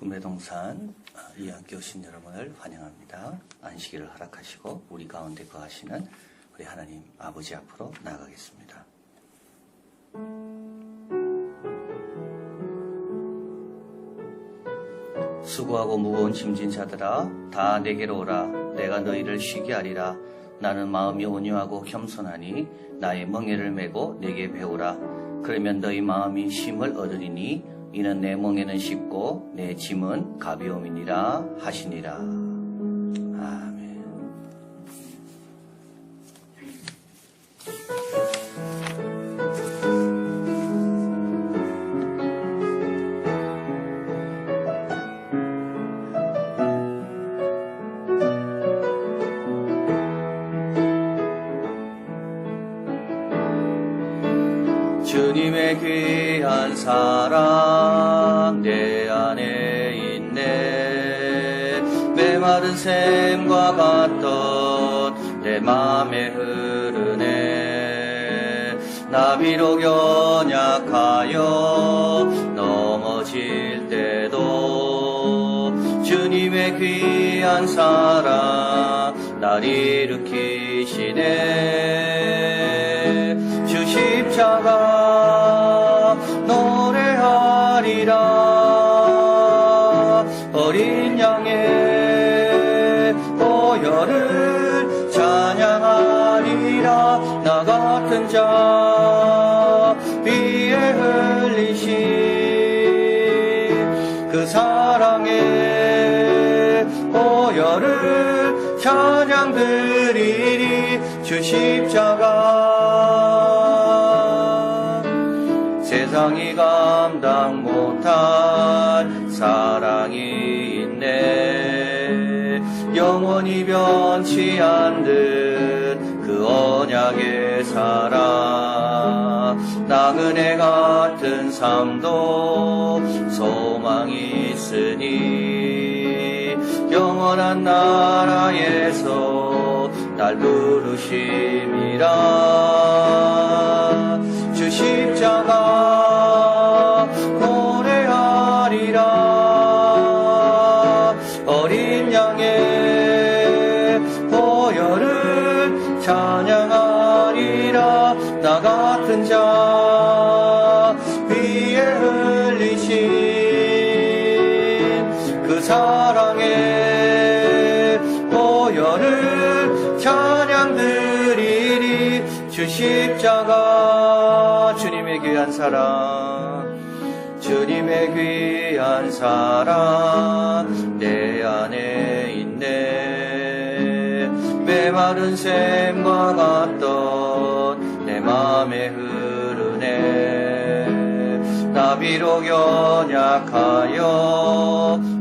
꿈의 동산 이한교 오신 여러분을 환영합니다. 안식일을 허락하시고 우리 가운데 거하시는 우리 하나님 아버지 앞으로 나아가겠습니다. 수고하고 무거운 짐진 자들아 다 내게로 오라. 내가 너희를 쉬게 하리라. 나는 마음이 온유하고 겸손하니 나의 멍에를 메고 내게 배우라. 그러면 너희 마음이 쉼을 얻으리니 이는 내 멍에는 쉽고 내 짐은 가벼움이니라 하시니라. 아멘. 주님의 귀한 사랑 내 안에 있네. 메마른 샘과 같던 내 맘에 흐르네. 나 비록 연약하여 넘어질 때도 주님의 귀한 사랑 날 일으키시네. 주 십자가 노래하리라. 어린 양의 보혈을 찬양하리라. 나 같은 자 위에 흘리신 그 사랑의 보혈을 찬양드리리. 주 십자가 세상이 감당 못할 사랑이 있네. 영원히 변치 않는 그 언약의 사랑. 나그네 같은 삶도 소망이 있으니 영원한 나라에서 날 부르심이라. 주 십자가 노래하리라. 어린 양의 보혈을 찬양하리라. 나 같은 자 위에 흘리신 그 사랑의 보혈을 찬양드리리. 주 십자가 주님의 귀한 사랑, 주님의 귀한 사랑 내 안에 있네. 메마른 샘과 같던 내 맘에 흐르네. 나 비록 연약하여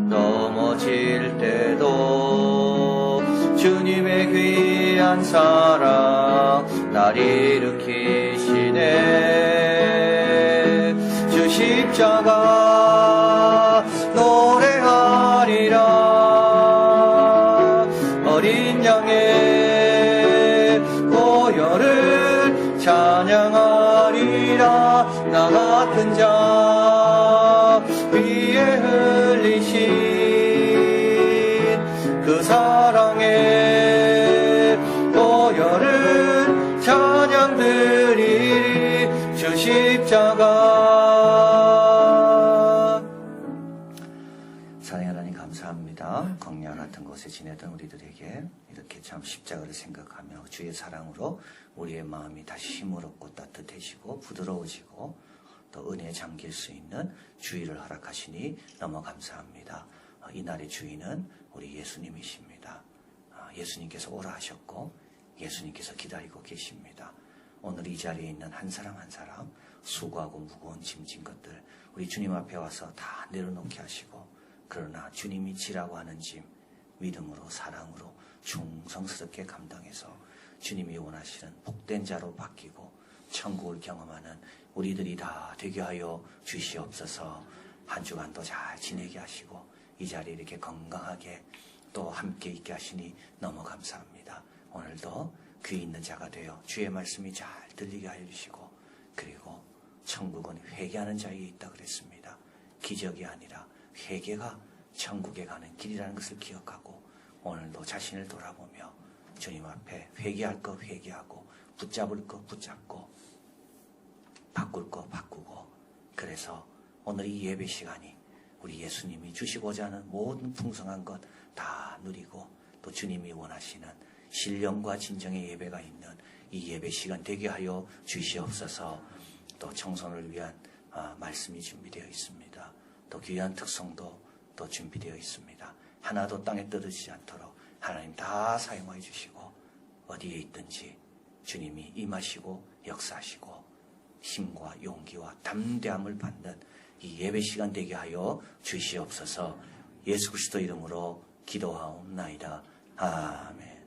넘어질 때도 주님의 귀한 사랑 날 일으키시네. 주 십자가 노래하리라. 어린 양의 보혈을 찬양하리라. 나 같은 자 위에 흘리신 그 사랑의 보혈을 찬양드리리. 주 십자가. 사랑의 하나님 감사합니다. 광야 같은 곳에 지내던 우리들에게 이렇게 참 십자가를 생각하며 주의 사랑으로 우리의 마음이 다시 힘을 얻고 따뜻해지고 부드러워지고 또 은혜에 잠길 수 있는 주의를 허락하시니 너무 감사합니다. 이날의 주인은 우리 예수님이십니다. 예수님께서 오라 하셨고 예수님께서 기다리고 계십니다. 오늘 이 자리에 있는 한 사람 한 사람 수고하고 무거운 짐진 것들 우리 주님 앞에 와서 다 내려놓게 하시고, 그러나 주님이 지라고 하는 짐 믿음으로 사랑으로 충성스럽게 감당해서 주님이 원하시는 복된 자로 바뀌고 천국을 경험하는 우리들이 다 되게 하여 주시옵소서. 한 주간도 잘 지내게 하시고 이 자리에 이렇게 건강하게 또 함께 있게 하시니 너무 감사합니다. 오늘도 귀 있는 자가 되어 주의 말씀이 잘 들리게 하여 주시고, 그리고 천국은 회개하는 자에게 있다 그랬습니다. 기적이 아니라 회개가 천국에 가는 길이라는 것을 기억하고 오늘도 자신을 돌아보며 주님 앞에 회개할 거 회개하고 붙잡을 거 붙잡고 바꿀 거 바꾸고, 그래서 오늘 이 예배 시간이 우리 예수님이 주시고자 하는 모든 풍성한 것 다 누리고 또 주님이 원하시는 신령과 진정의 예배가 있는 이 예배 시간 되게 하여 주시옵소서. 또 청소년을 위한 말씀이 준비되어 있습니다. 또 귀한 특성도 또 준비되어 있습니다. 하나도 땅에 떨어지지 않도록 하나님 다 사용하여 주시고 어디에 있든지 주님이 임하시고 역사하시고 힘과 용기와 담대함을 받는 이 예배 시간 되게 하여 주시옵소서. 예수 그리스도 이름으로 기도하옵나이다. 아멘.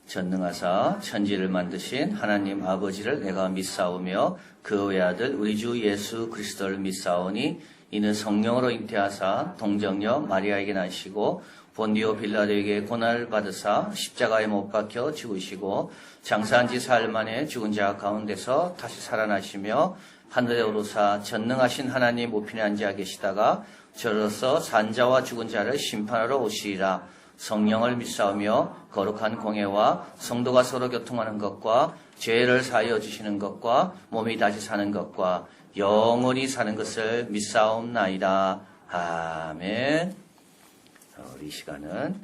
전능하사 천지를 만드신 하나님 아버지를 내가 믿사오며 그 외아들 우리 주 예수 그리스도를 믿사오니 이는 성령으로 잉태하사 동정녀 마리아에게 나시고 본디오 빌라도에게 고난을 받으사 십자가에 못 박혀 죽으시고 장사한 지 사흘 만에 죽은 자 가운데서 다시 살아나시며 하늘에 오르사 전능하신 하나님 우편에 앉아 계시다가 저로서 산자와 죽은 자를 심판하러 오시리라. 성령을 믿사오며 거룩한 공예와 성도가 서로 교통하는 것과 죄를 사하여 주시는 것과 몸이 다시 사는 것과 영원히 사는 것을 믿사옵나이다. 아멘. 우리 시간은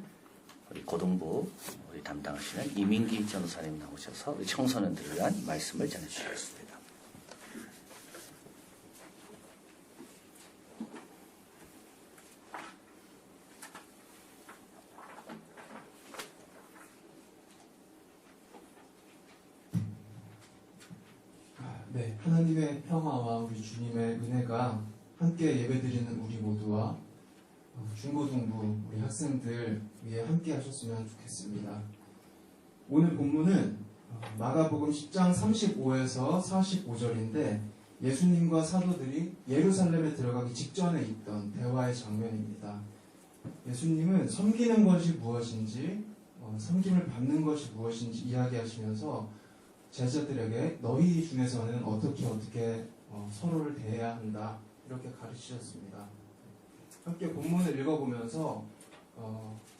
우리 고등부 우리 담당하시는 이민기 전도사님 나오셔서 우리 청소년들을 위한 말씀을 전해주시겠습니다. 네, 하나님의 평화와 우리 주님의 은혜가 함께 예배드리는 우리 모두와 중고등부 우리 학생들 위해 함께 하셨으면 좋겠습니다. 오늘 본문은 마가복음 10장 35에서 45절인데 예수님과 사도들이 예루살렘에 들어가기 직전에 있던 대화의 장면입니다. 예수님은 섬기는 것이 무엇인지, 섬김을 받는 것이 무엇인지 이야기하시면서 제자들에게 너희 중에서는 어떻게 서로를 대해야 한다 이렇게 가르치셨습니다. 함께 본문을 읽어보면서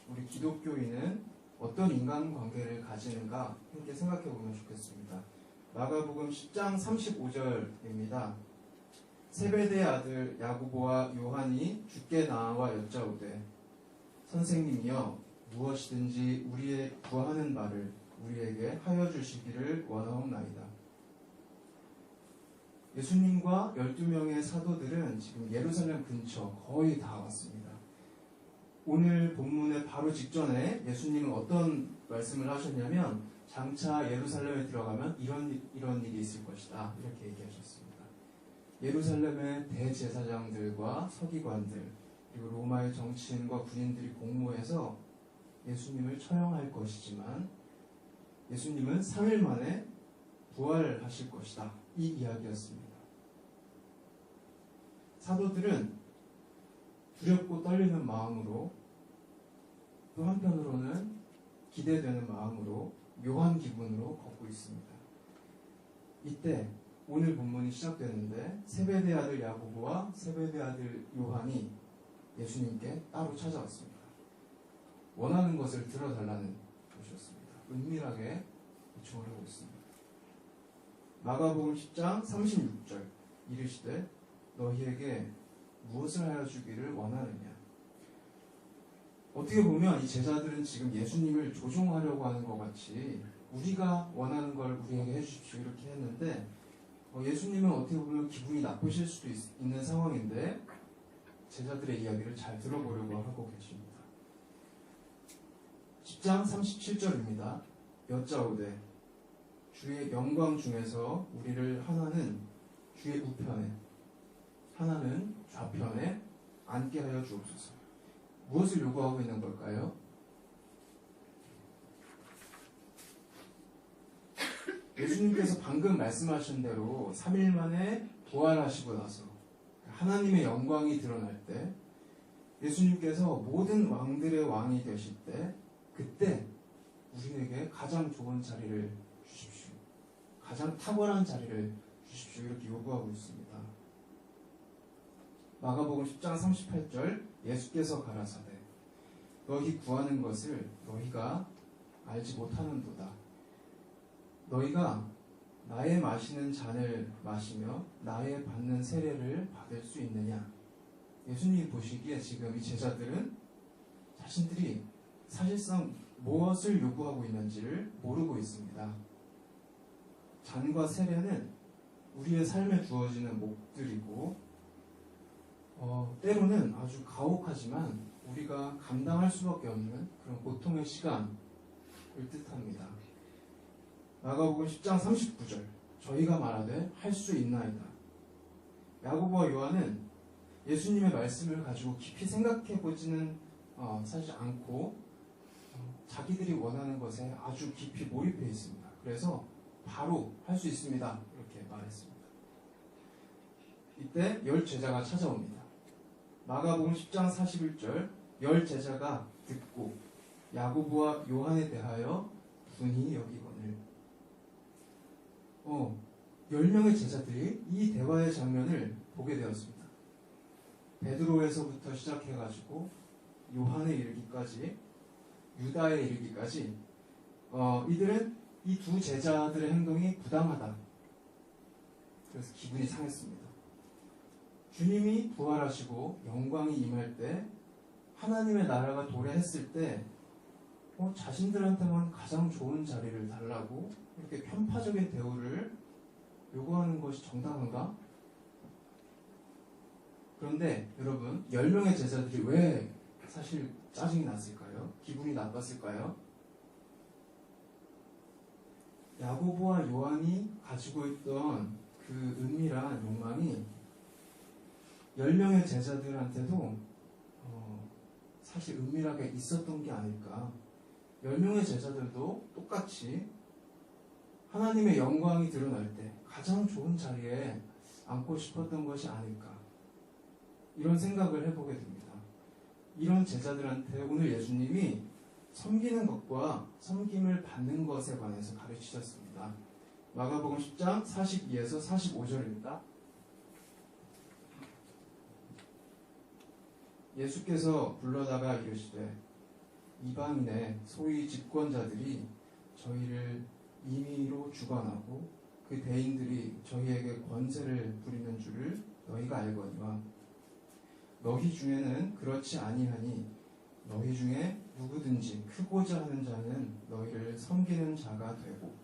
우리 기독교인은 어떤 인간관계를 가지는가 함께 생각해보면 좋겠습니다. 마가복음 10장 35절입니다. 세베대의 아들 야고보와 요한이 주께 나와 여짜오되 선생님이여 무엇이든지 우리의 구하는 바를 우리에게 하여 주시기를 원하옵나이다. 예수님과 12명의 사도들은 지금 예루살렘 근처 거의 다 왔습니다. 오늘 본문의 바로 직전에 예수님은 어떤 말씀을 하셨냐면 장차 예루살렘에 들어가면 이런 일이 있을 것이다 이렇게 얘기하셨습니다. 예루살렘의 대제사장들과 서기관들 그리고 로마의 정치인과 군인들이 공모해서 예수님을 처형할 것이지만 예수님은 3일 만에 부활하실 것이다. 이 이야기였습니다. 사도들은 두렵고 떨리는 마음으로 또 한편으로는 기대되는 마음으로 묘한 기분으로 걷고 있습니다. 이때 오늘 본문이 시작되는데 세베대 아들 야고보와 세베대 아들 요한이 예수님께 따로 찾아왔습니다. 원하는 것을 들어달라는 것이었습니다. 은밀하게 요청을 하고 있습니다. 마가복음 10장 36절 이르시되 너희에게 무엇을 하여 주기를 원하느냐. 어떻게 보면 이 제자들은 지금 예수님을 조종하려고 하는 것 같이 우리가 원하는 걸 우리에게 해주십시오 이렇게 했는데 예수님은 어떻게 보면 기분이 나쁘실 수도 있는 상황인데 제자들의 이야기를 잘 들어보려고 하고 계십니다. 10장 37절입니다. 여짜오되 주의 영광 중에서 우리를 하나는 주의 우편에 하나는 좌편에 앉게 하여 주옵소서. 무엇을 요구하고 있는 걸까요? 예수님께서 방금 말씀하신 대로 3일 만에 부활하시고 나서 하나님의 영광이 드러날 때 예수님께서 모든 왕들의 왕이 되실 때 그때 우리에게 가장 좋은 자리를 주십시오. 가장 탁월한 자리를 주십시오. 이렇게 요구하고 있습니다. 마가복음 10장 38절 예수께서 가라사대 너희 구하는 것을 너희가 알지 못하는도다. 너희가 나의 마시는 잔을 마시며 나의 받는 세례를 받을 수 있느냐? 예수님이 보시기에 지금 이 제자들은 자신들이 사실상 무엇을 요구하고 있는지를 모르고 있습니다. 잔과 세례는 우리의 삶에 주어지는 몫들이고 때로는 아주 가혹하지만 우리가 감당할 수밖에 없는 그런 고통의 시간을 뜻합니다. 마가복음 10장 39절 저희가 말하되 할 수 있나이다. 야고보와 요한은 예수님의 말씀을 가지고 깊이 생각해보지는 사실 않고 자기들이 원하는 것에 아주 깊이 몰입해 있습니다. 그래서 바로 할 수 있습니다. 이렇게 말했습니다. 이때 열 제자가 찾아옵니다. 마가복음 10장 41절 열 제자가 듣고 야고보와 요한에 대하여 분이 여기거늘 10명의 제자들이 이 대화의 장면을 보게 되었습니다. 베드로에서부터 시작해가지고 요한에 이르기까지 유다에 이르기까지 이들은 이 두 제자들의 행동이 부당하다. 그래서 기분이 상했습니다. 주님이 부활하시고 영광이 임할 때 하나님의 나라가 도래했을 때 자신들한테만 가장 좋은 자리를 달라고 이렇게 편파적인 대우를 요구하는 것이 정당한가? 그런데 여러분 10명의 제자들이 왜 사실 짜증이 났을까요? 기분이 나빴을까요? 야고보와 요한이 가지고 있던 그 은밀한 욕망이 10명의 제자들한테도 사실 은밀하게 있었던 게 아닐까. 10명의 제자들도 똑같이 하나님의 영광이 드러날 때 가장 좋은 자리에 앉고 싶었던 것이 아닐까. 이런 생각을 해보게 됩니다. 이런 제자들한테 오늘 예수님이 섬기는 것과 섬김을 받는 것에 관해서 가르치셨습니다. 마가복음 10장 42에서 45절입니다. 예수께서 불러다가 이르시되 이방인의 소위 집권자들이 저희를 임의로 주관하고 그 대인들이 저희에게 권세를 부리는 줄을 너희가 알거니와 너희 중에는 그렇지 아니하니 너희 중에 누구든지 크고자 하는 자는 너희를 섬기는 자가 되고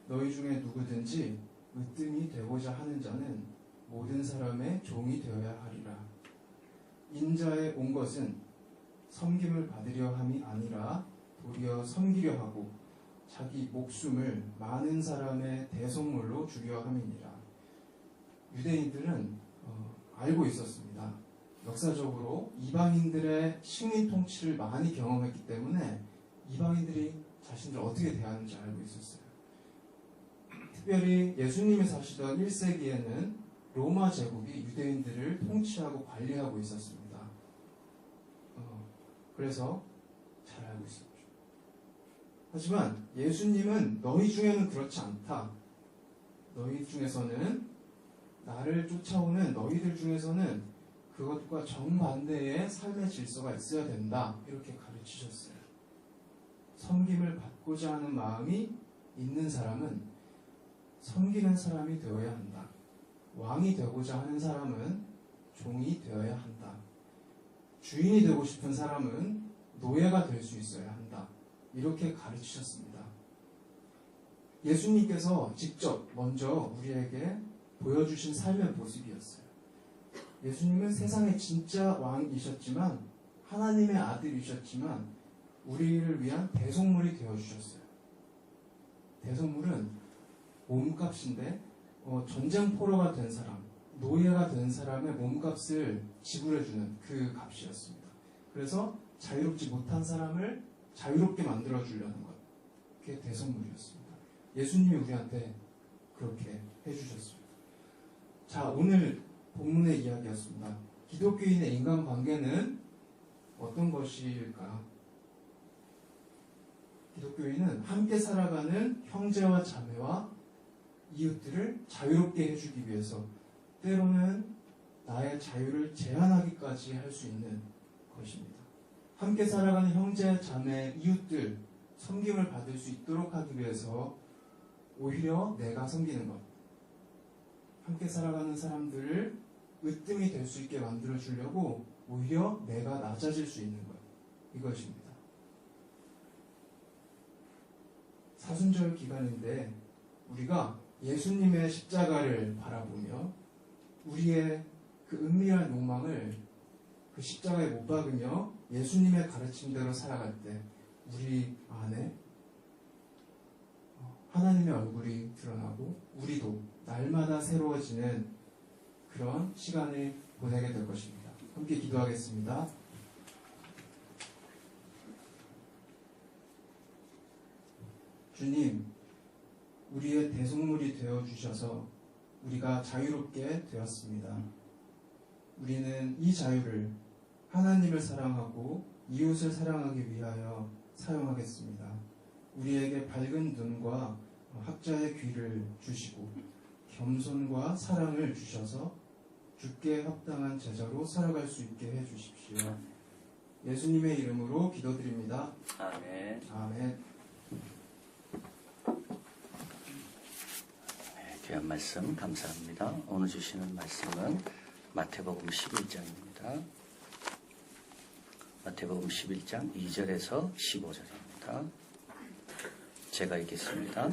너희 중에 누구든지 으뜸이 되고자 하는 자는 모든 사람의 종이 되어야 하리라. 인자에 온 것은 섬김을 받으려 함이 아니라 도리어 섬기려 하고 자기 목숨을 많은 사람의 대속물로 주려 함이니라. 유대인들은 알고 있었습니다. 역사적으로 이방인들의 식민 통치를 많이 경험했기 때문에 이방인들이 자신들을 어떻게 대하는지 알고 있었어요. 특별히 예수님이 사시던 1세기에는 로마 제국이 유대인들을 통치하고 관리하고 있었습니다. 그래서 잘 알고 있었죠. 하지만 예수님은 너희 중에는 그렇지 않다. 너희 중에서는 나를 쫓아오는 너희들 중에서는 그것과 정반대의 삶의 질서가 있어야 된다. 이렇게 가르치셨어요. 섬김을 받고자 하는 마음이 있는 사람은 섬기는 사람이 되어야 한다. 왕이 되고자 하는 사람은 종이 되어야 한다. 주인이 되고 싶은 사람은 노예가 될 수 있어야 한다. 이렇게 가르치셨습니다. 예수님께서 직접 먼저 우리에게 보여주신 삶의 모습이었어요. 예수님은 세상의 진짜 왕이셨지만 하나님의 아들이셨지만 우리를 위한 대속물이 되어주셨어요. 대속물은 몸값인데 전쟁포로가 된 사람, 노예가 된 사람의 몸값을 지불해주는 그 값이었습니다. 그래서 자유롭지 못한 사람을 자유롭게 만들어주려는 것. 그게 대속물이었습니다. 예수님이 우리한테 그렇게 해주셨습니다. 자, 오늘 본문의 이야기였습니다. 기독교인의 인간관계는 어떤 것일까? 기독교인은 함께 살아가는 형제와 자매와 이웃들을 자유롭게 해주기 위해서 때로는 나의 자유를 제한하기까지 할 수 있는 것입니다. 함께 살아가는 형제, 자매, 이웃들 섬김을 받을 수 있도록 하기 위해서 오히려 내가 섬기는 것, 함께 살아가는 사람들을 으뜸이 될 수 있게 만들어 주려고 오히려 내가 낮아질 수 있는 것, 이것입니다. 사순절 기간인데 우리가 예수님의 십자가를 바라보며 우리의 그 은밀한 욕망을 그 십자가에 못 박으며 예수님의 가르침대로 살아갈 때 우리 안에 하나님의 얼굴이 드러나고 우리도 날마다 새로워지는 그런 시간을 보내게 될 것입니다. 함께 기도하겠습니다. 주님, 우리의 대속물이 되어주셔서 우리가 자유롭게 되었습니다. 우리는 이 자유를 하나님을 사랑하고 이웃을 사랑하기 위하여 사용하겠습니다. 우리에게 밝은 눈과 학자의 귀를 주시고 겸손과 사랑을 주셔서 주께 합당한 제자로 살아갈 수 있게 해주십시오. 예수님의 이름으로 기도드립니다. 아멘. 아멘. 귀한 말씀 감사합니다. 오늘 주시는 말씀은 마태복음 11장입니다. 마태복음 11장 2절에서 15절입니다. 제가 읽겠습니다.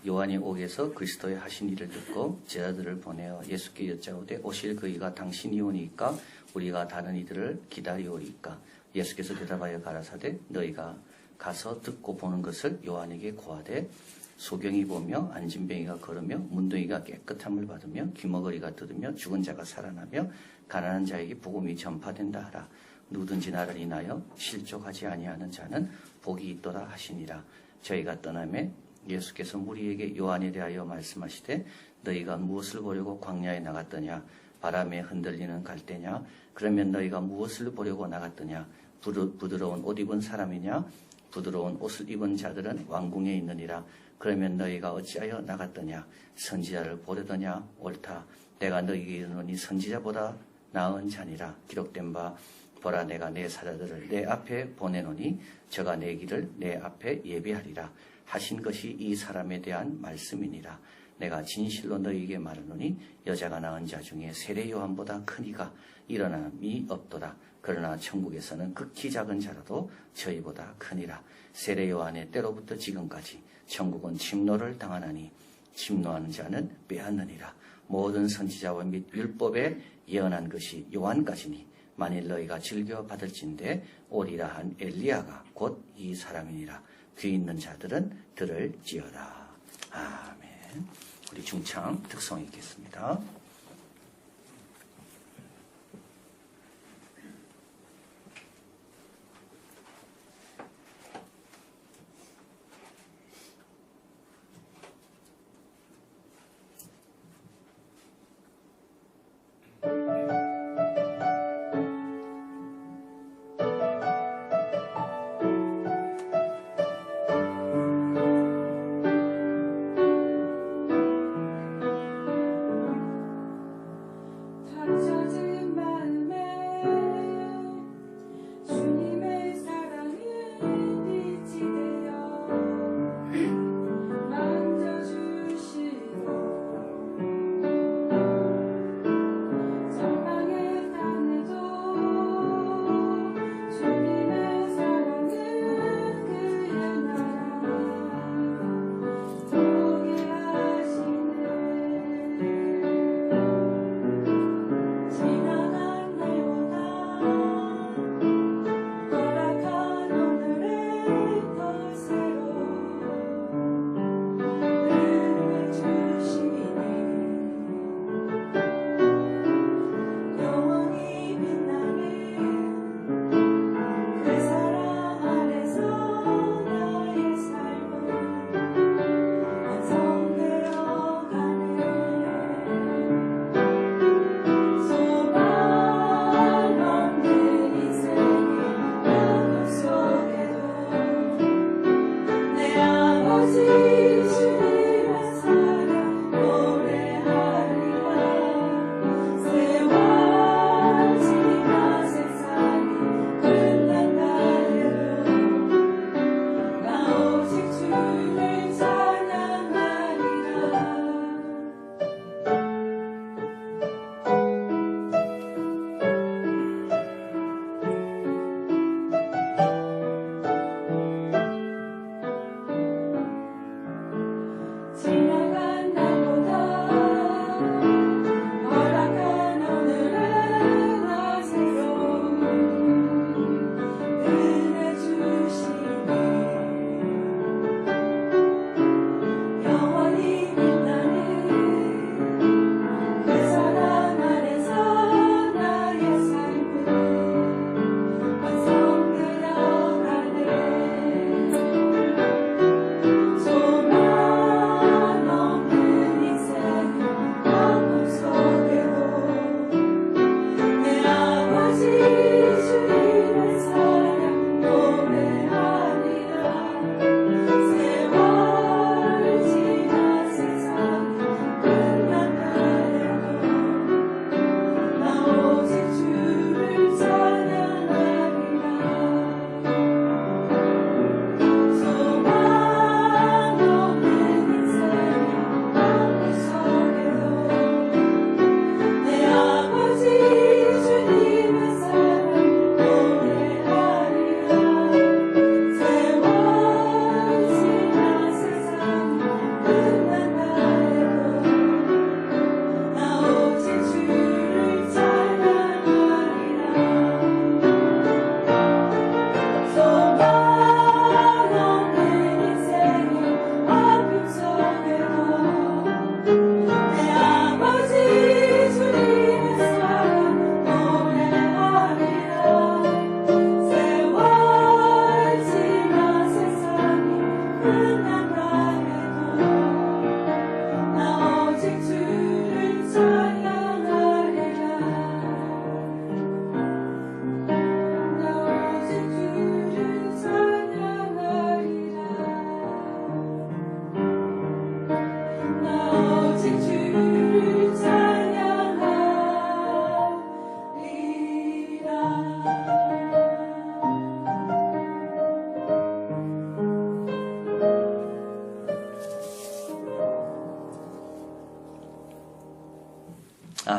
요한이 옥에서 그리스도의 하신 일을 듣고 제자들을 보내어 예수께 여짜오되 오실 그이가 당신이 오니까 우리가 다른 이들을 기다리오리까? 예수께서 대답하여 가라사대 너희가 가서 듣고 보는 것을 요한에게 고하되 소경이 보며 안진뱅이가 걸으며 문둥이가 깨끗함을 받으며 귀머거리가 들으며 죽은 자가 살아나며 가난한 자에게 복음이 전파된다 하라. 누구든지 나를 인하여 실족하지 아니하는 자는 복이 있도다 하시니라. 저희가 떠나매 예수께서 무리에게 요한에 대하여 말씀하시되 너희가 무엇을 보려고 광야에 나갔더냐? 바람에 흔들리는 갈대냐? 그러면 너희가 무엇을 보려고 나갔더냐? 부드러운 옷 입은 사람이냐? 부드러운 옷을 입은 자들은 왕궁에 있느니라. 그러면 너희가 어찌하여 나갔더냐? 선지자를 보려더냐? 옳다. 내가 너희에게 이르노니 선지자보다 나은 자니라. 기록된 바 보라 내가 내 사자들을 내 앞에 보내노니 저가 내 길을 내 앞에 예비하리라 하신 것이 이 사람에 대한 말씀이니라. 내가 진실로 너희에게 말하노니 여자가 낳은 자 중에 세례 요한보다 큰 이가 일어남이 없도다. 그러나 천국에서는 극히 작은 자라도 저희보다 크니라. 세례 요한의 때로부터 지금까지 천국은 침노를 당하나니 침노하는 자는 빼앗느니라. 모든 선지자와 및 율법에 예언한 것이 요한까지니 만일 너희가 즐겨 받을진대 오리라 한 엘리야가 곧 이 사람이니라. 귀 있는 자들은 들을지어다. 아멘. 우리 중창 특성 읽겠습니다.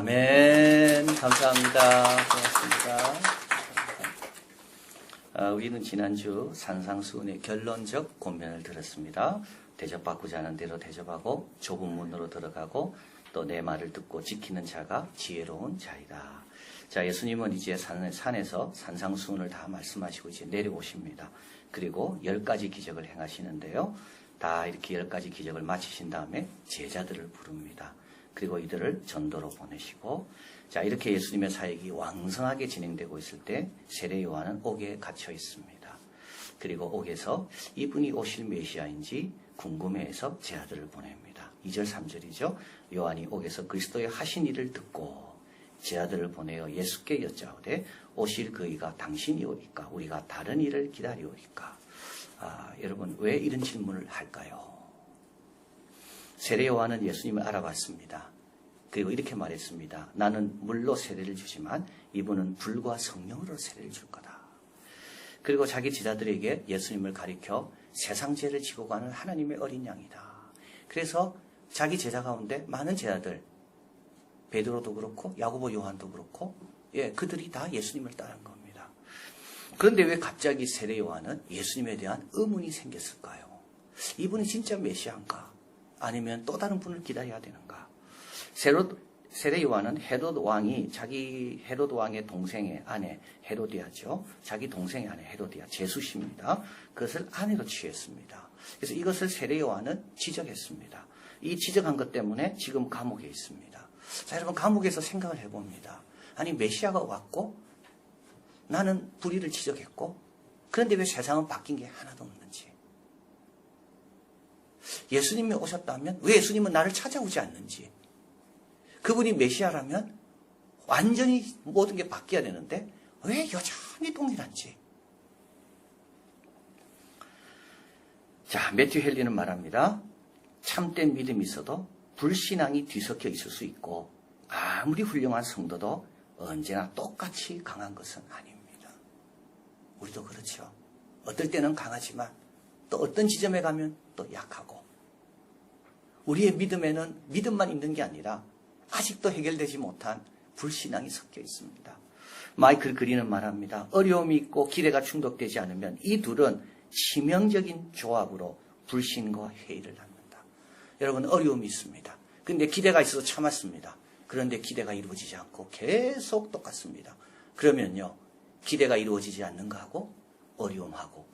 아멘. 감사합니다. 고맙습니다. 우리는 지난주 산상수훈의 결론적 권면을 들었습니다. 대접받고자 하는 대로 대접하고 좁은 문으로 들어가고 또 내 말을 듣고 지키는 자가 지혜로운 자이다. 자, 예수님은 이제 산에서 산상수훈을 다 말씀하시고 이제 내려오십니다. 그리고 10가지 기적을 행하시는데요. 다 이렇게 10가지 기적을 마치신 다음에 제자들을 부릅니다. 그리고 이들을 전도로 보내시고, 자, 이렇게 예수님의 사역이 왕성하게 진행되고 있을 때 세례 요한은 옥에 갇혀 있습니다. 그리고 옥에서 이분이 오실 메시아인지 궁금해해서 제자들을 보냅니다. 2절 3절이죠. 요한이 옥에서 그리스도의 하신 일을 듣고 제자들을 보내어 예수께 여짜오되 오실 그이가 당신이오리까 우리가 다른 일을 기다리오리까. 여러분 왜 이런 질문을 할까요? 세례 요한은 예수님을 알아봤습니다. 그리고 이렇게 말했습니다. 나는 물로 세례를 주지만 이분은 불과 성령으로 세례를 줄 거다. 그리고 자기 제자들에게 예수님을 가리켜 세상 죄를 지고 가는 하나님의 어린 양이다. 그래서 자기 제자 가운데 많은 제자들, 베드로도 그렇고 야고보 요한도 그렇고 그들이 다 예수님을 따른 겁니다. 그런데 왜 갑자기 세례 요한은 예수님에 대한 의문이 생겼을까요? 이분이 진짜 메시아인가? 아니면 또 다른 분을 기다려야 되는가? 세례 요한은 헤롯 왕이 자기 헤롯 왕의 동생의 아내 헤로디아죠. 자기 동생의 아내 헤로디아 제수씨입니다. 그것을 아내로 취했습니다. 그래서 이것을 세례 요한은 지적했습니다. 이 지적한 것 때문에 지금 감옥에 있습니다. 자, 여러분 감옥에서 생각을 해봅니다. 아니 메시아가 왔고 나는 불의를 지적했고 그런데 왜 세상은 바뀐 게 하나도 없는지. 예수님이 오셨다면 왜 예수님은 나를 찾아오지 않는지. 그분이 메시아라면 완전히 모든 게 바뀌어야 되는데 왜 여전히 동일한지. 자, 매튜 헨리는 말합니다. 참된 믿음이 있어도 불신앙이 뒤섞여 있을 수 있고 아무리 훌륭한 성도도 언제나 똑같이 강한 것은 아닙니다. 우리도 그렇죠. 어떨 때는 강하지만 또 어떤 지점에 가면 또 약하고 우리의 믿음에는 믿음만 있는 게 아니라 아직도 해결되지 못한 불신앙이 섞여 있습니다. 마이클 그린은 말합니다. 어려움이 있고 기대가 충족되지 않으면 이 둘은 치명적인 조합으로 불신과 회의를 낳는다. 여러분 어려움이 있습니다. 그런데 기대가 있어서 참았습니다. 그런데 기대가 이루어지지 않고 계속 똑같습니다. 그러면요 기대가 이루어지지 않는 거하고 어려움하고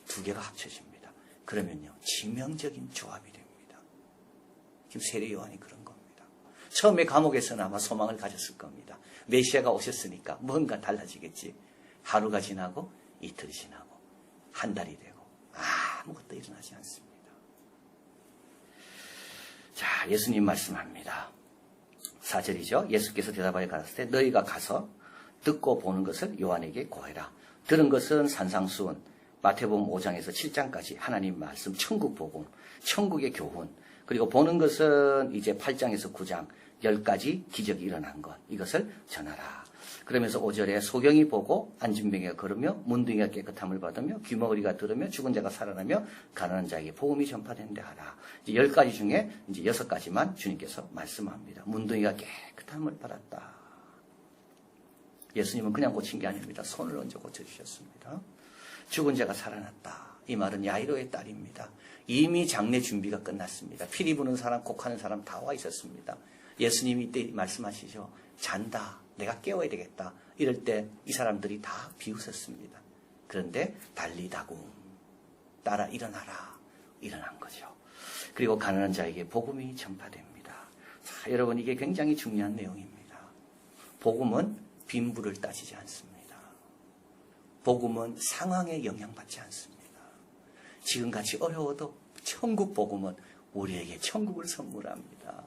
두 개가 합쳐집니다. 그러면요 치명적인 조합이 됩니다. 지금 세례 요한이 그런 겁니다. 처음에 감옥에서는 아마 소망을 가졌을 겁니다. 메시아가 오셨으니까 뭔가 달라지겠지. 하루가 지나고 이틀이 지나고 한 달이 되고 아무것도 일어나지 않습니다. 자, 예수님 말씀합니다. 4절이죠. 예수께서 대답하여 가라사대 너희가 가서 듣고 보는 것을 요한에게 고해라. 들은 것은 산상수훈, 마태복음 5장에서 7장까지 하나님 말씀, 천국 복음, 천국의 교훈, 그리고 보는 것은 이제 8장에서 9장 10가지 기적이 일어난 것, 이것을 전하라. 그러면서 5절에 소경이 보고 안진뱅이가 걸으며 문둥이가 깨끗함을 받으며 귀머거리가 들으며 죽은 자가 살아나며 가난한 자에게 복음이 전파된다 하라. 이제 10가지 중에 이제 6가지만 주님께서 말씀합니다. 문둥이가 깨끗함을 받았다. 예수님은 그냥 고친 게 아닙니다. 손을 얹어 고쳐주셨습니다. 죽은 자가 살아났다. 이 말은 야이로의 딸입니다. 이미 장례 준비가 끝났습니다. 피리 부는 사람, 곡하는 사람 다 와 있었습니다. 예수님이 이때 말씀하시죠. 잔다. 내가 깨워야 되겠다. 이럴 때 이 사람들이 다 비웃었습니다. 그런데 달리다고 따라 일어나라. 일어난 거죠. 그리고 가난한 자에게 복음이 전파됩니다. 자, 여러분 이게 굉장히 중요한 내용입니다. 복음은 빈부를 따지지 않습니다. 복음은 상황에 영향받지 않습니다. 지금같이 어려워도 천국 복음은 우리에게 천국을 선물합니다.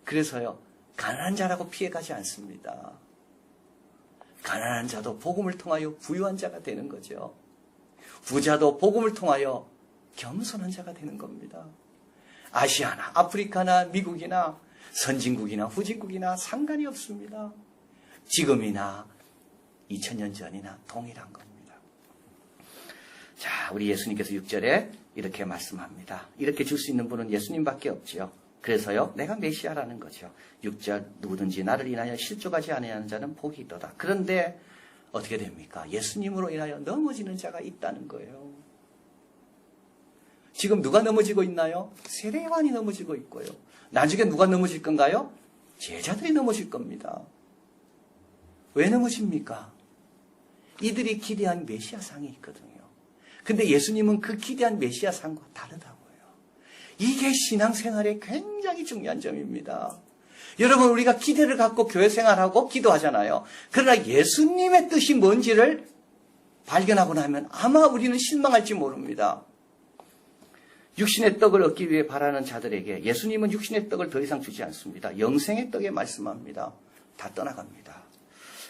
그래서요, 가난한 자라고 피해가지 않습니다. 가난한 자도 복음을 통하여 부유한 자가 되는 거죠. 부자도 복음을 통하여 겸손한 자가 되는 겁니다. 아시아나 아프리카나 미국이나 선진국이나 후진국이나 상관이 없습니다. 지금이나 2000년 전이나 동일한 겁니다. 자, 우리 예수님께서 6절에 이렇게 말씀합니다. 이렇게 줄 수 있는 분은 예수님밖에 없지요. 그래서요, 내가 메시아라는 거죠. 6절, 누구든지 나를 인하여 실족하지 아니하는 자는 복이 있도다. 그런데 어떻게 됩니까? 예수님으로 인하여 넘어지는 자가 있다는 거예요. 지금 누가 넘어지고 있나요? 세례 요한이 넘어지고 있고요. 나중에 누가 넘어질 건가요? 제자들이 넘어질 겁니다. 왜 넘어집니까? 이들이 기대한 메시아상이 있거든요. 근데 예수님은 그 기대한 메시아상과 다르다고요. 이게 신앙생활의 굉장히 중요한 점입니다. 여러분, 우리가 기대를 갖고 교회 생활하고 기도하잖아요. 그러나 예수님의 뜻이 뭔지를 발견하고 나면 아마 우리는 실망할지 모릅니다. 육신의 떡을 얻기 위해 바라는 자들에게 예수님은 육신의 떡을 더 이상 주지 않습니다. 영생의 떡에 말씀합니다. 다 떠나갑니다.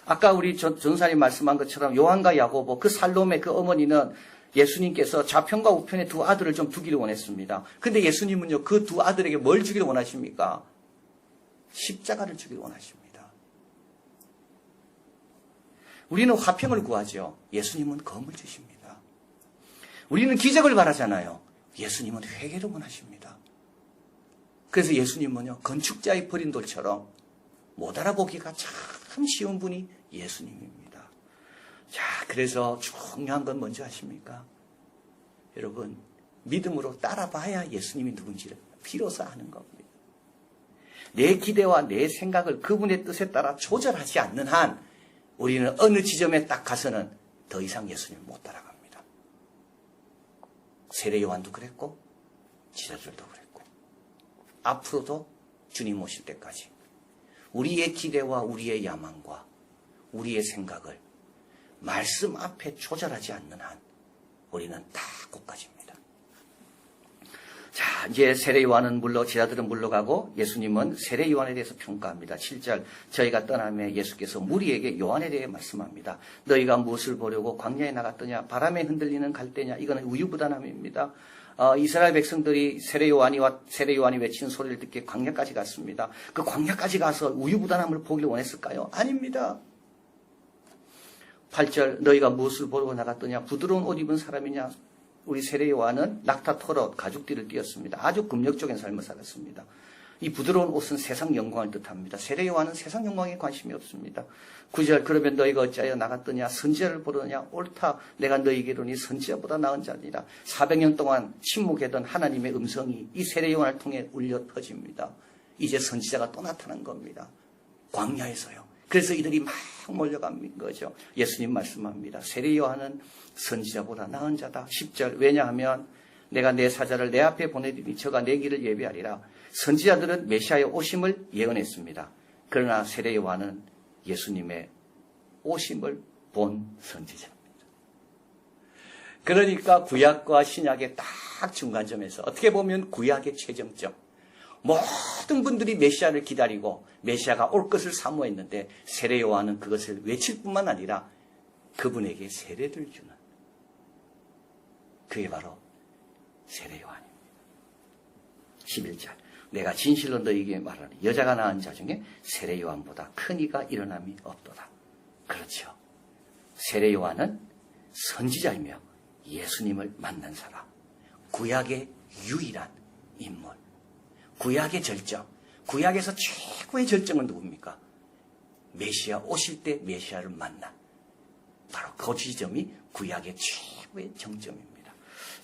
아까 우리 전사님 말씀한 것처럼 요한과 야고보, 그 살롬의 그 어머니는 예수님께서 좌편과 우편의 두 아들을 좀 두기를 원했습니다. 근데 예수님은요, 그 두 아들에게 뭘 주기를 원하십니까? 십자가를 주기를 원하십니다. 우리는 화평을 구하죠. 예수님은 검을 주십니다. 우리는 기적을 바라잖아요. 예수님은 회개를 원하십니다. 그래서 예수님은요, 건축자의 버린 돌처럼 못 알아보기가 참 쉬운 분이 예수님입니다. 자, 그래서 중요한 건 뭔지 아십니까? 여러분, 믿음으로 따라봐야 예수님이 누군지를 비로소 아는 겁니다. 내 기대와 내 생각을 그분의 뜻에 따라 조절하지 않는 한 우리는 어느 지점에 딱 가서는 더 이상 예수님을 못 따라갑니다. 세례 요한도 그랬고 지자들도 그랬고 앞으로도 주님 오실 때까지 우리의 기대와 우리의 야망과 우리의 생각을 말씀 앞에 조절하지 않는 한 우리는 다 곳가집니다. 자, 이제 세례 요한은 제자들은 물러가고 예수님은 세례 요한에 대해서 평가합니다. 7절, 저희가 떠나며 예수께서 무리에게 요한에 대해 말씀합니다. 너희가 무엇을 보려고 광야에 나갔더냐? 바람에 흔들리는 갈대냐? 이거는 우유부단함입니다. 이스라엘 백성들이 세례 요한이 외치는 소리를 듣기에 광야까지 갔습니다. 그 광야까지 가서 우유부단함을 보기를 원했을까요? 아닙니다. 8절, 너희가 무엇을 보려고 나갔더냐? 부드러운 옷 입은 사람이냐? 우리 세례 요한은 낙타 털옷 가죽띠를 띄었습니다. 아주 금욕적인 삶을 살았습니다. 이 부드러운 옷은 세상 영광을 뜻합니다. 세례 요한은 세상 영광에 관심이 없습니다. 9절, 그러면 너희가 어찌하여 나갔더냐? 선지자를 보러냐? 옳다, 내가 너희에게로니 선지자보다 나은 자니라. 400년 동안 침묵했던 하나님의 음성이 이 세례 요한을 통해 울려 퍼집니다. 이제 선지자가 또 나타난 겁니다. 광야에서요. 그래서 이들이 막 몰려간 거죠. 예수님 말씀합니다. 세례 요한은 선지자보다 나은 자다. 10절, 왜냐하면 내가 내 사자를 내 앞에 보내리니 저가 내 길을 예비하리라. 선지자들은 메시아의 오심을 예언했습니다. 그러나 세례 요한은 예수님의 오심을 본 선지자입니다. 그러니까 구약과 신약의 딱 중간점에서 어떻게 보면 구약의 최정점, 모든 분들이 메시아를 기다리고 메시아가 올 것을 사모했는데 세례 요한은 그것을 외칠 뿐만 아니라 그분에게 세례를 주는, 그게 바로 세례 요한입니다. 11절, 내가 진실로 너희에게 말하니 여자가 낳은 자 중에 세례 요한보다 큰 이가 일어남이 없도다. 그렇죠. 세례 요한은 선지자이며 예수님을 만난 사람, 구약의 유일한 인물, 구약의 절정, 구약에서 최고의 절정은 누굽니까? 메시아 오실 때 메시아를 만난, 바로 그 지점이 구약의 최고의 정점입니다.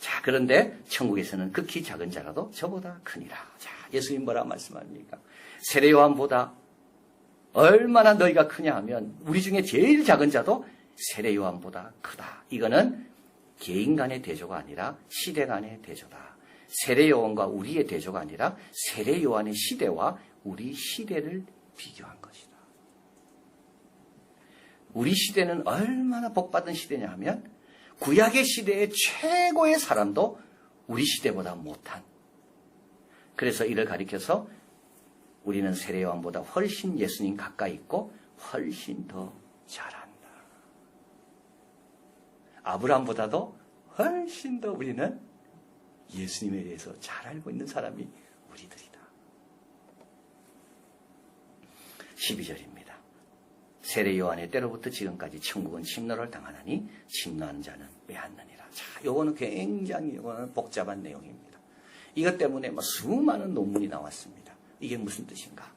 자, 그런데 천국에서는 극히 작은 자라도 저보다 크니라. 자, 예수님 뭐라 말씀합니까? 세례 요한보다 얼마나 너희가 크냐 하면 우리 중에 제일 작은 자도 세례 요한보다 크다. 이거는 개인 간의 대조가 아니라 시대 간의 대조다. 세례 요한과 우리의 대조가 아니라 세례 요한의 시대와 우리 시대를 비교한 것이다. 우리 시대는 얼마나 복받은 시대냐 하면 구약의 시대의 최고의 사람도 우리 시대보다 못한, 그래서 이를 가리켜서 우리는 세례 요한보다 훨씬 예수님 가까이 있고 훨씬 더 잘한다. 아브라함보다도 훨씬 더 우리는 예수님에 대해서 잘 알고 있는 사람이 우리들이다. 12절입니다. 세례 요한의 때로부터 지금까지 천국은 침노를 당하나니 침노한 자는 빼앗느니라. 자, 요거는 굉장히 복잡한 내용입니다. 이것 때문에 뭐 수많은 논문이 나왔습니다. 이게 무슨 뜻인가?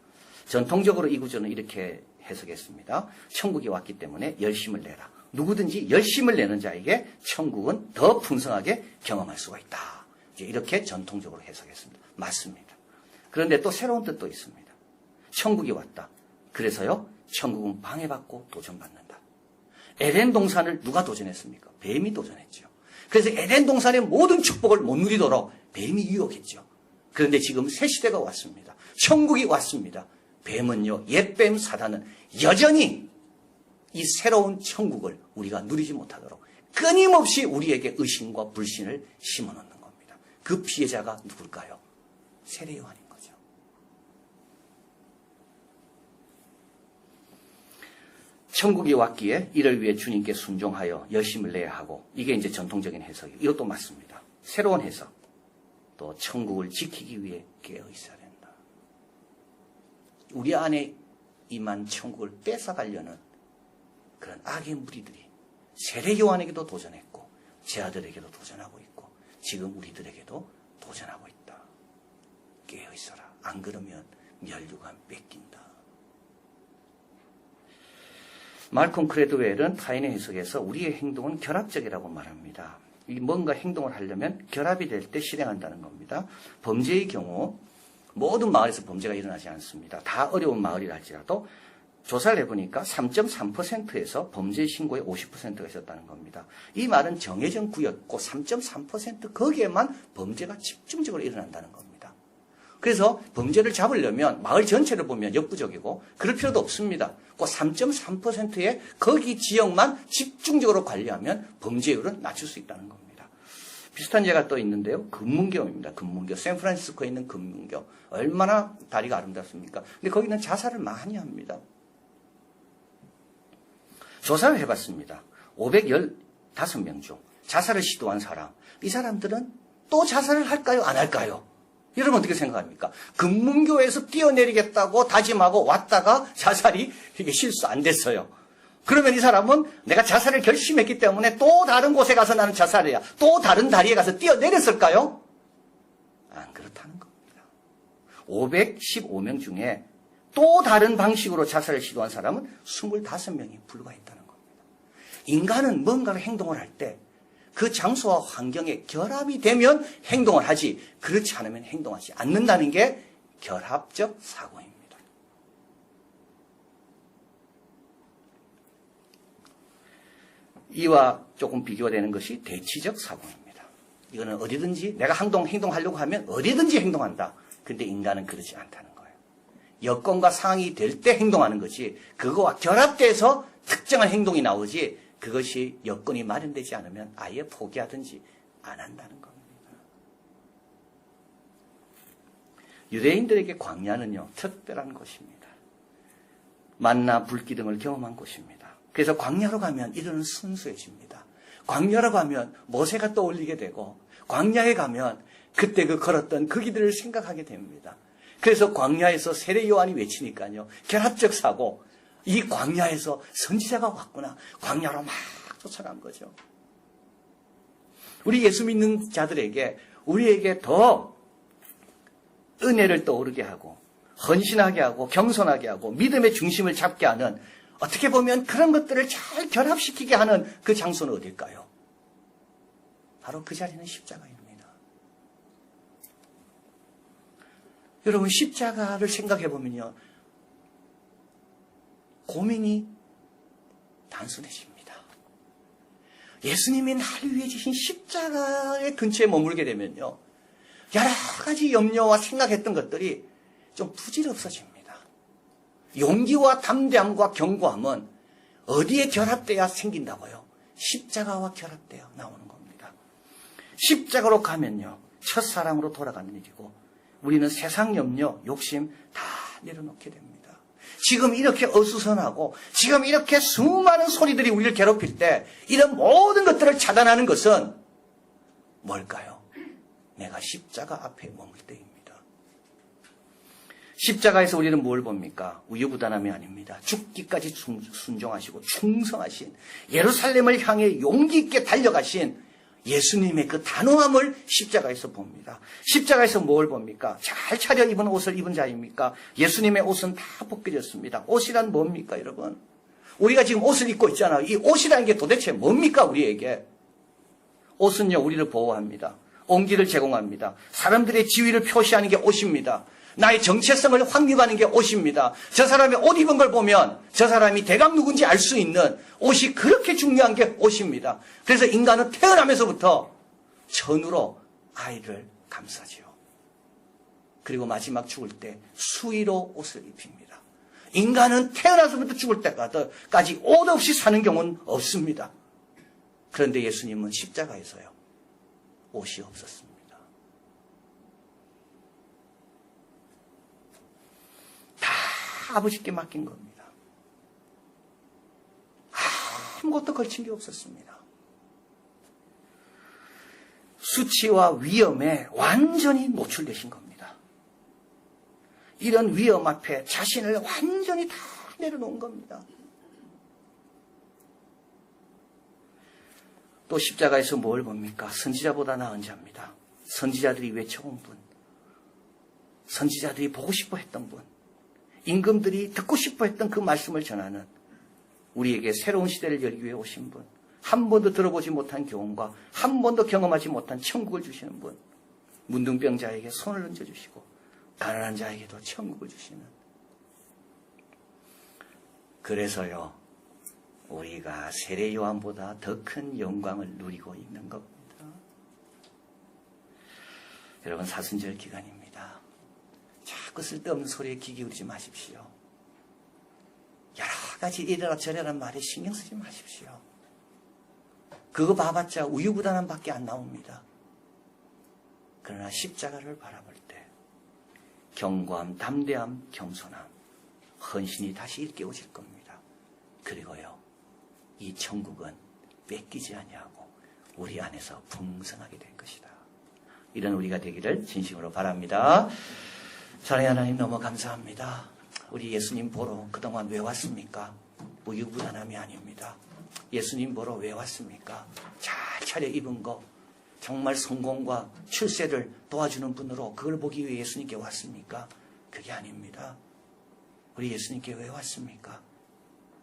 전통적으로 이 구조는 이렇게 해석했습니다. 천국이 왔기 때문에 열심을 내라. 누구든지 열심을 내는 자에게 천국은 더 풍성하게 경험할 수가 있다. 이제 이렇게 전통적으로 해석했습니다. 맞습니다. 그런데 또 새로운 뜻도 있습니다. 천국이 왔다. 그래서요, 천국은 방해받고 도전받는다. 에덴 동산을 누가 도전했습니까? 뱀이 도전했죠. 그래서 에덴 동산의 모든 축복을 못 누리도록 뱀이 유혹했죠. 그런데 지금 새 시대가 왔습니다. 천국이 왔습니다. 뱀은요, 옛뱀 사단은 여전히 이 새로운 천국을 우리가 누리지 못하도록 끊임없이 우리에게 의심과 불신을 심어놓는 겁니다. 그 피해자가 누굴까요? 세례 요한인 거죠. 천국이 왔기에 이를 위해 주님께 순종하여 열심을 내야 하고, 이게 이제 전통적인 해석이에요. 이것도 맞습니다. 새로운 해석. 또 천국을 지키기 위해 깨어 있어야 된다. 우리 안에 임한 천국을 뺏어가려는 그런 악의 무리들이 세례 요한에게도 도전했고, 제 아들에게도 도전하고 있고, 지금 우리들에게도 도전하고 있다. 깨어 있어라. 안 그러면 멸류관 뺏긴다. 말콤 크레드웰은 타인의 해석에서 우리의 행동은 결합적이라고 말합니다. 이 뭔가 행동을 하려면 결합이 될 때 실행한다는 겁니다. 범죄의 경우 모든 마을에서 범죄가 일어나지 않습니다. 다 어려운 마을이라 할지라도 조사를 해보니까 3.3%에서 범죄 신고의 50%가 있었다는 겁니다. 이 말은 정해진 구였고 3.3% 거기에만 범죄가 집중적으로 일어난다는 겁니다. 그래서 범죄를 잡으려면 마을 전체를 보면 역부족이고 그럴 필요도 없습니다. 그 3.3%의 거기 지역만 집중적으로 관리하면 범죄율은 낮출 수 있다는 겁니다. 비슷한 예가 또 있는데요. 금문교입니다. 금문교. 샌프란시스코에 있는 금문교. 얼마나 다리가 아름답습니까? 근데 거기는 자살을 많이 합니다. 조사를 해봤습니다. 515명 중 자살을 시도한 사람. 이 사람들은 또 자살을 할까요? 안 할까요? 여러분 어떻게 생각합니까? 금문교에서 뛰어내리겠다고 다짐하고 왔다가 자살이 이게 실수 안 됐어요. 그러면 이 사람은 내가 자살을 결심했기 때문에 또 다른 곳에 가서 나는 자살해야, 또 다른 다리에 가서 뛰어내렸을까요? 안 그렇다는 겁니다. 515명 중에 또 다른 방식으로 자살을 시도한 사람은 25명이 불과했다는 겁니다. 인간은 뭔가를 행동을 할 때 그 장소와 환경에 결합이 되면 행동을 하지, 그렇지 않으면 행동하지 않는다는 게 결합적 사고입니다. 이와 조금 비교되는 것이 대치적 사고입니다. 이거는 어디든지 내가 행동하려고 하면 어디든지 행동한다. 근데 인간은 그렇지 않다는 거예요. 여건과 상황이 될 때 행동하는 것이, 그거와 결합돼서 특정한 행동이 나오지, 그것이 여건이 마련되지 않으면 아예 포기하든지 안 한다는 겁니다. 유대인들에게 광야는요, 특별한 곳입니다. 만나 불기둥을 경험한 곳입니다. 그래서 광야로 가면 이들은 순수해집니다. 광야로 가면 모세가 떠올리게 되고, 광야에 가면 그때 그 걸었던 그 길을 생각하게 됩니다. 그래서 광야에서 세례 요한이 외치니까요, 결합적 사고, 이 광야에서 선지자가 왔구나. 광야로 막 쫓아간 거죠. 우리 예수 믿는 자들에게, 우리에게 더 은혜를 떠오르게 하고, 헌신하게 하고, 겸손하게 하고, 믿음의 중심을 잡게 하는, 어떻게 보면 그런 것들을 잘 결합시키게 하는 그 장소는 어딜까요? 바로 그 자리는 십자가입니다. 여러분, 십자가를 생각해 보면요, 고민이 단순해집니다. 예수님이 나를 위해 지신 십자가의 근처에 머물게 되면요, 여러 가지 염려와 생각했던 것들이 좀 부질없어집니다. 용기와 담대함과 견고함은 어디에 결합돼야 생긴다고요? 십자가와 결합돼야 나오는 겁니다. 십자가로 가면요, 첫사랑으로 돌아가는 일이고, 우리는 세상 염려, 욕심 다 내려놓게 됩니다. 지금 이렇게 어수선하고 지금 이렇게 수많은 소리들이 우리를 괴롭힐 때 이런 모든 것들을 차단하는 것은 뭘까요? 내가 십자가 앞에 머물 때입니다. 십자가에서 우리는 뭘 봅니까? 우유부단함이 아닙니다. 죽기까지 순종하시고 충성하신, 예루살렘을 향해 용기 있게 달려가신 예수님의 그 단호함을 십자가에서 봅니다. 십자가에서 뭘 봅니까? 잘 차려입은 옷을 입은 자입니까? 예수님의 옷은 다 벗겨졌습니다. 옷이란 뭡니까, 여러분? 우리가 지금 옷을 입고 있잖아요. 이 옷이라는 게 도대체 뭡니까, 우리에게? 옷은요, 우리를 보호합니다. 온기를 제공합니다. 사람들의 지위를 표시하는 게 옷입니다. 나의 정체성을 확립하는 게 옷입니다. 저 사람의 옷 입은 걸 보면 저 사람이 대강 누군지 알 수 있는 옷이 그렇게 중요한 게 옷입니다. 그래서 인간은 태어나면서부터 천으로 아이를 감싸지요. 그리고 마지막 죽을 때 수의로 옷을 입힙니다. 인간은 태어나서부터 죽을 때까지 옷 없이 사는 경우는 없습니다. 그런데 예수님은 십자가에서요, 옷이 없었습니다. 다 아버지께 맡긴 겁니다. 아무것도 걸친 게 없었습니다. 수치와 위험에 완전히 노출되신 겁니다. 이런 위험 앞에 자신을 완전히 다 내려놓은 겁니다. 또 십자가에서 뭘 봅니까? 선지자보다 나은 자입니다. 선지자들이 외쳐온 분, 선지자들이 보고 싶어 했던 분, 임금들이 듣고 싶어 했던 그 말씀을 전하는, 우리에게 새로운 시대를 열기 위해 오신 분, 한 번도 들어보지 못한 교훈과 한 번도 경험하지 못한 천국을 주시는 분, 문둥병자에게 손을 얹어주시고 가난한 자에게도 천국을 주시는. 그래서요, 우리가 세례 요한보다 더 큰 영광을 누리고 있는 겁니다. 여러분, 사순절 기간입니다. 자꾸 쓸데없는 소리에 귀 기울이지 마십시오. 여러 가지 이래라 저래라 말에 신경 쓰지 마십시오. 그거 봐봤자 우유부단함 밖에 안 나옵니다. 그러나 십자가를 바라볼 때 견고함, 담대함, 겸손함, 헌신이 다시 일깨워질 겁니다. 그리고요, 이 천국은 뺏기지 아니하고 우리 안에서 풍성하게 될 것이다. 이런 우리가 되기를 진심으로 바랍니다. 사랑의 하나님, 너무 감사합니다. 우리 예수님 보러 그동안 왜 왔습니까? 우유부단함이 아닙니다. 예수님 보러 왜 왔습니까? 잘 차려입은 거, 정말 성공과 출세를 도와주는 분으로 그걸 보기 위해 예수님께 왔습니까? 그게 아닙니다. 우리 예수님께 왜 왔습니까?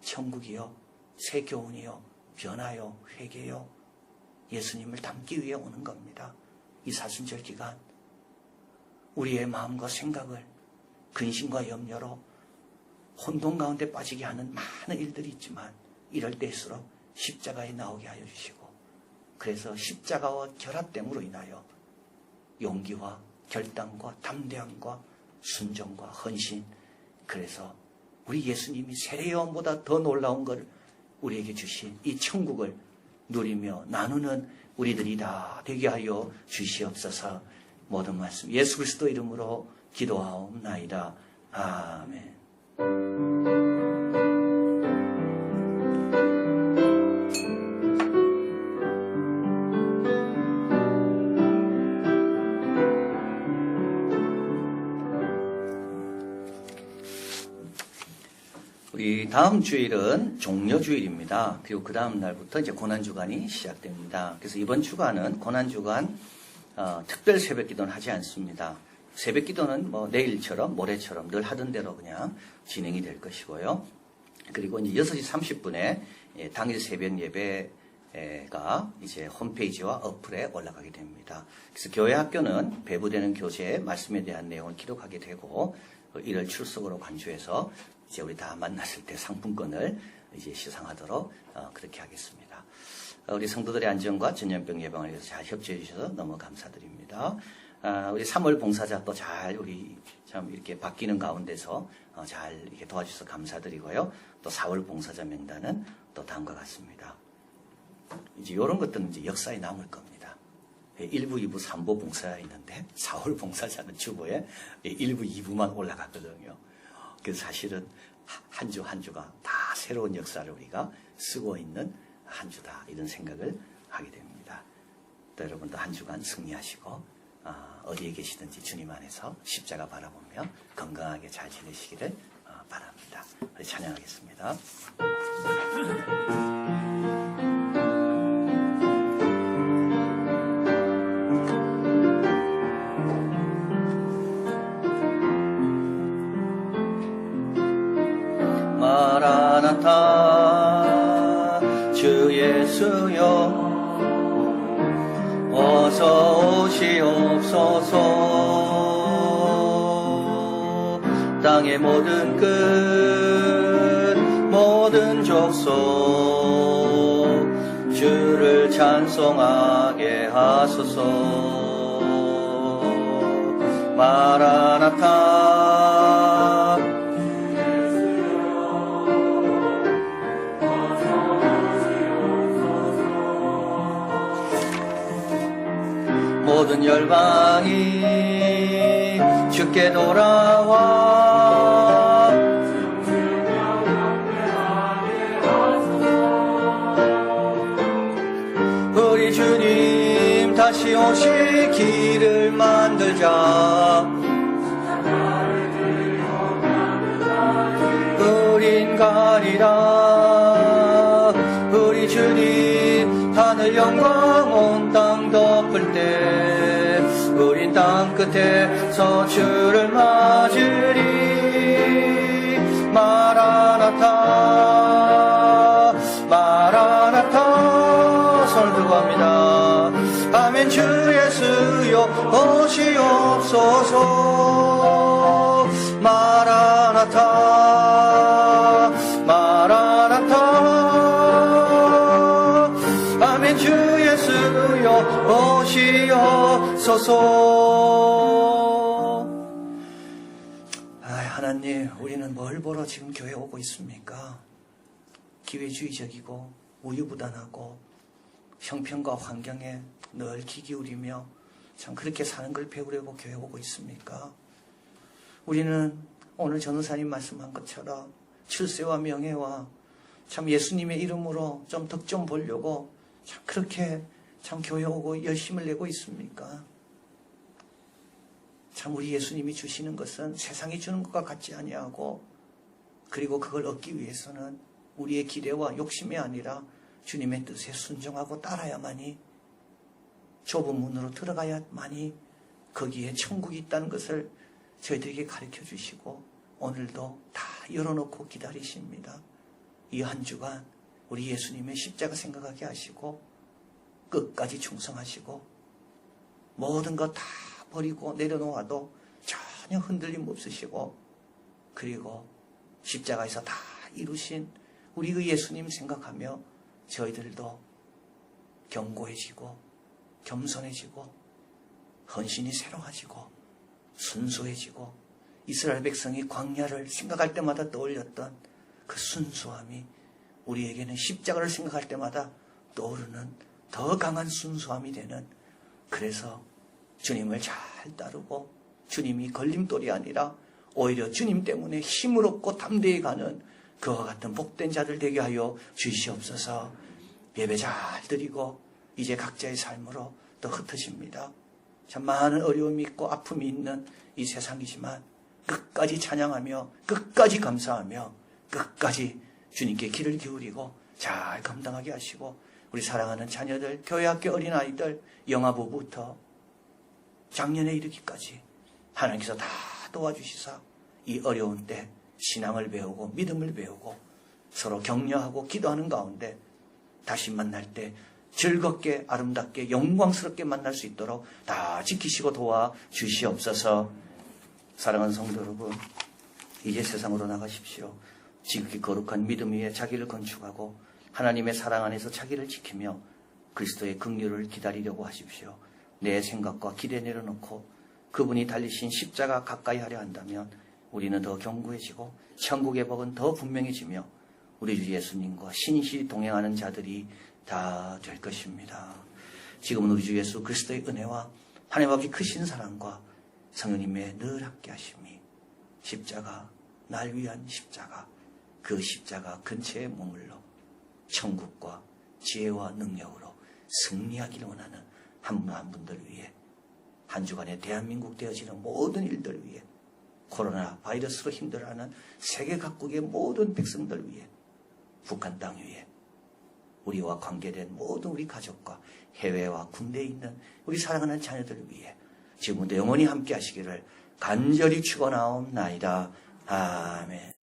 천국이요, 새 교훈이요, 변화요, 회개요, 예수님을 담기 위해 오는 겁니다. 이 사순절 기간 우리의 마음과 생각을 근심과 염려로 혼돈 가운데 빠지게 하는 많은 일들이 있지만, 이럴 때일수록 십자가에 나오게 하여 주시고, 그래서 십자가와 결합됨으로 인하여 용기와 결단과 담대함과 순종과 헌신, 그래서 우리 예수님이 세례요한보다 더 놀라운 걸 우리에게 주신 이 천국을 누리며 나누는 우리들이 다 되게 하여 주시옵소서. 모든 말씀 예수 그리스도 이름으로 기도하옵나이다. 아멘. 우리 다음 주일은 종려주일입니다. 그리고 그 다음 날부터 이제 고난주간이 시작됩니다. 그래서 이번 주간은 고난주간 특별 새벽기도는 하지 않습니다. 새벽기도는 뭐 내일처럼 모레처럼 늘 하던 대로 그냥 진행이 될 것이고요. 그리고 이제 6시 30분에 당일 새벽 예배가 이제 홈페이지와 어플에 올라가게 됩니다. 그래서 교회 학교는 배부되는 교재 말씀에 대한 내용을 기록하게 되고, 이를 출석으로 간주해서 이제 우리 다 만났을 때 상품권을 이제 시상하도록 그렇게 하겠습니다. 우리 성도들의 안전과 전염병 예방을 위해서 잘 협조해 주셔서 너무 감사드립니다. 우리 3월 봉사자 또 잘 우리 참 이렇게 바뀌는 가운데서 잘 이렇게 도와주셔서 감사드리고요. 또 4월 봉사자 명단은 또 다음과 같습니다. 이제 이런 것들은 이제 역사에 남을 겁니다. 1부, 2부, 3부 봉사가 있는데 4월 봉사자는 주보에 1부, 2부만 올라갔거든요. 그래서 사실은 한 주 한 주가 다 새로운 역사를 우리가 쓰고 있는 한 주다, 이런 생각을 하게 됩니다. 또 여러분도 한 주간 승리하시고 어디에 계시든지 주님 안에서 십자가 바라보며 건강하게 잘 지내시기를 바랍니다. 우리 찬양하겠습니다. 예수여 어서 오시옵소서. 땅의 모든 끝 모든 족속 주를 찬송하게 하소서. 마라나타 모든 열방이 주께 돌아와 우리 주님 다시 오실 길을 만들자. 우린 가리라. 우리 주님 하늘 영광 온 땅 덮을 때 우린 땅 끝에서 주를 맞으리. 마라나타 마라나타. 손을 들고 합니다. 아멘. 주 예수여 오시옵소서. 마라나타 마라나타. 아멘. 주 예수여 오시옵소서. 하나님, 우리는 뭘 보러 지금 교회 오고 있습니까? 기회주의적이고 우유부단하고 형편과 환경에 늘 귀 기울이며 참 그렇게 사는 걸 배우려고 교회 오고 있습니까? 우리는 오늘 전도사님 말씀한 것처럼 출세와 명예와 참 예수님의 이름으로 좀 덕 좀 보려고 참 그렇게 참 교회 오고 열심을 내고 있습니까? 참 우리 예수님이 주시는 것은 세상이 주는 것과 같지 아니하고, 그리고 그걸 얻기 위해서는 우리의 기대와 욕심이 아니라 주님의 뜻에 순종하고 따라야만이, 좁은 문으로 들어가야만이 거기에 천국이 있다는 것을 저희들에게 가르쳐 주시고 오늘도 다 열어놓고 기다리십니다. 이 한 주간 우리 예수님의 십자가 생각하게 하시고 끝까지 충성하시고 모든 것 다 버리고 내려놓아도 전혀 흔들림 없으시고, 그리고 십자가에서 다 이루신 우리 그 예수님 생각하며 저희들도 견고해지고 겸손해지고 헌신이 새로워지고 순수해지고, 이스라엘 백성이 광야를 생각할 때마다 떠올렸던 그 순수함이 우리에게는 십자가를 생각할 때마다 떠오르는 더 강한 순수함이 되는, 그래서 주님을 잘 따르고 주님이 걸림돌이 아니라 오히려 주님 때문에 힘을 얻고 담대히 가는 그와 같은 복된 자들 되게 하여 주시옵소서. 예배 잘 드리고 이제 각자의 삶으로 또 흩어집니다. 참 많은 어려움이 있고 아픔이 있는 이 세상이지만 끝까지 찬양하며 끝까지 감사하며 끝까지 주님께 귀를 기울이고 잘 감당하게 하시고, 우리 사랑하는 자녀들, 교회학교 어린아이들, 영아부부터 작년에 이르기까지 하나님께서 다 도와주시사 이 어려운 때 신앙을 배우고 믿음을 배우고 서로 격려하고 기도하는 가운데 다시 만날 때 즐겁게 아름답게 영광스럽게 만날 수 있도록 다 지키시고 도와주시옵소서. 사랑하는 성도 여러분, 이제 세상으로 나가십시오. 지극히 거룩한 믿음 위에 자기를 건축하고 하나님의 사랑 안에서 자기를 지키며 그리스도의 긍휼을 기다리려고 하십시오. 내 생각과 기대 내려놓고 그분이 달리신 십자가 가까이 하려 한다면 우리는 더 견고해지고 천국의 복은 더 분명해지며 우리 주 예수님과 신실히 동행하는 자들이 다 될 것입니다. 지금은 우리 주 예수 그리스도의 은혜와 하나님 아버지 크신 사랑과 성령님의 늘 함께 하심이, 십자가, 날 위한 십자가, 그 십자가 근처에 머물러 천국과 지혜와 능력으로 승리하기를 원하는 한 분 한 분들 위해, 한 주간에 대한민국 되어지는 모든 일들 위해, 코로나 바이러스로 힘들어하는 세계 각국의 모든 백성들 위해, 북한 땅 위에 우리와 관계된 모든 우리 가족과 해외와 군대에 있는 우리 사랑하는 자녀들 위해 지금부터 영원히 함께 하시기를 간절히 축원하옵나이다. 아멘.